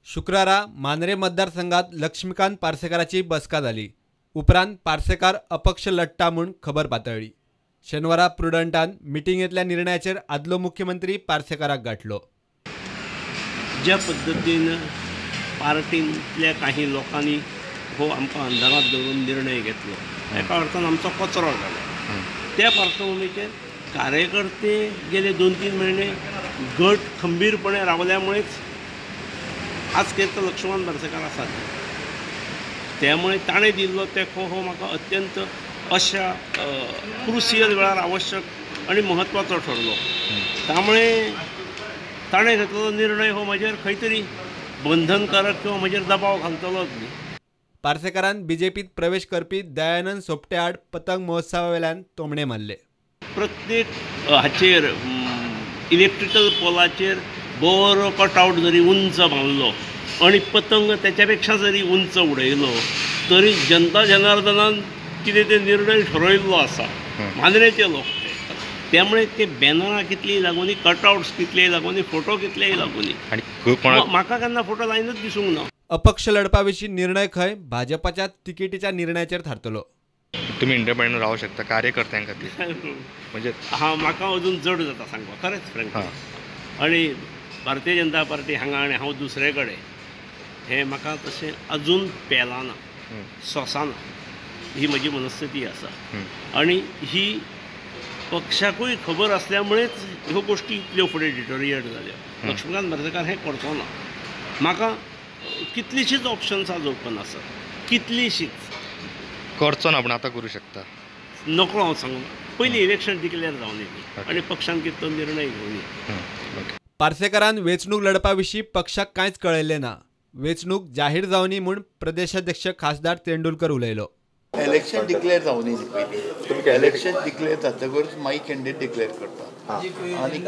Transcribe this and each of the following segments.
शुक्रारा मांद्रे मतदारसंघात लक्ष्मीकांत पार्सेकाराची बसका झाली. उपरांत पार्सेकार अपक्ष लढटा म्हूण खबर पातळ्ळी. शेनवारा प्रुडंटान मिटिंगेंतल्या निर्णयाचेर आदलो मुख्यमंत्री पार्सेकाराक गाठलो. ज्या पद्धतीनं पार्टींतल्या काही लोकांनी हो आमकां अंधारात दवरून निर्णय घेतलो, एका अर्थान आमचो कचरो जालो. त्या पार्श्वभूमीचेर कार्यकर्ते गेले 2-3 महिने गट खंबीरपणे रावल्यामुळेच आज केत लक्ष्मण पार्सेकार आसात. त्यामुळे ताणें दिल्लो तेंको हो म्हाका अत्यंत अशा क्रुशियल वेळार आवश्यक आणि महत्वाचो ठरलो. त्यामुळे ताणें घेतलेलो निर्णय हो म्हजेर खंय तरी बंधनकारक किंवा म्हजेर दबाव घालतलोच न्ही. पार्सेकारान बीजेपीत प्रवेश करपी दयानंद सोपटे आड पतंग महोत्सवावेल्यान तोमणे मारले. प्रत्येक हाचेर इलेक्ट्रिकल पोलाचेर बरो कटआउट जरी उंच बांदलो आणि पतंग त्याच्या पेक्षा जरी उंच उडयलो तरी जनता जनार्दनान कितें ते निर्णय ठरयल्लो आसा मांद्रेचे लोक. त्यामुळे ते बॅनरां कितलीय लागूनी, कटआउट्स कितलेय लागूनी, फोटो कितलेय लागूनी, म्हाका केन्ना फोटो लायनच दिसूंक ना. अपक्ष लढपा विशीं निर्णय खंय भाजपाच्या तिकेटीच्या निर्णयाचेर थारतलो. तुम्ही इंडिपेंडंट रावू शकता कार्यकर्त्यां खातीर म्हणजे म्हाका अजून जड जाता सांगपाक खरेंच फ्रँकली. आणि भारतीय जनता पार्टी हांगा आनी हांव दुसरे कडेन हें म्हाका तशें अजून पेलाना, सोंसाना. ही म्हजी मनस्थिती आसा. आणि ही पक्षाकूय खबर असल्यामुळेच ह्यो गोश्टी इतल्यो फुडें डिटोरिएट जाल्यो. लक्ष्मीकांत पार्सेकार हें करचो ना. म्हाका कितलींशींच ऑप्शन्स ओपन आसात, कितलींशींच. करचो ना पूण आतां करूं शकता. नकळो हांव सांगूं. पयलीं इलेक्शन डिक्लेअर जावन येतली आनी पक्षान कितें तो निर्णय घेवन येतलो. पार्सेकारान वेंचणूक लढपा विशीं पक्षाक कांयच कळयल्लें ना. वेंचणूक जाहीर जावनी म्हूण प्रदेशाध्यक्ष खासदार तेंडुलकर उलयलो. इलेक्शन डिक्लेअर जावन येयली पयलीं. इलेक्शन डिक्लेअर जातकच मागीर कॅन्डिडेट डिक्लेअर करता. आनी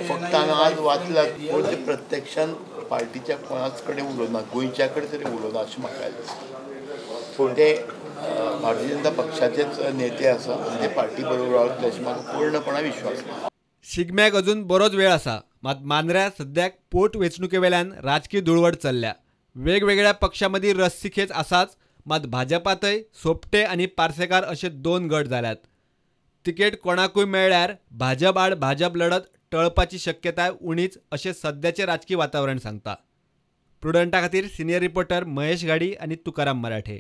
फक्त हांवें आज वाचलां पूण ते प्रत्यक्षान पार्टीच्या कोणाच कडेन उलोवना, गोंयच्या कडेन तरी उलोवना अशें म्हाका दिसता. पूण ते भारतीय जनता पक्षाचेच नेते आसा आनी ते पार्टी बरोबर रावतले अशें म्हाका पूर्णपणान विश्वास ना. शिगम्याक अजून बरोच वेळ आसा. मात मांद्र्या सद्याक पोट वेंचणुकेवेल्यान राजकीय धुळवट चल्ल्या. वेगवेगळ्या पक्षां मदीं रस्सीखेच आसाच. मात भाजपांतय सोपटे आनी पार्सेकार अशे 2 गट जाल्यात. तिकेट कोणाकूय मेळ्ळ्यार भाजप आड भाजप लढत टळपाची शक्यताय उणीच अशें सद्याचें राजकीय वातावरण सांगता. प्रुडंटा खातीर सिनियर रिपोर्टर महेश गाडी आनी तुकाराम मराठे.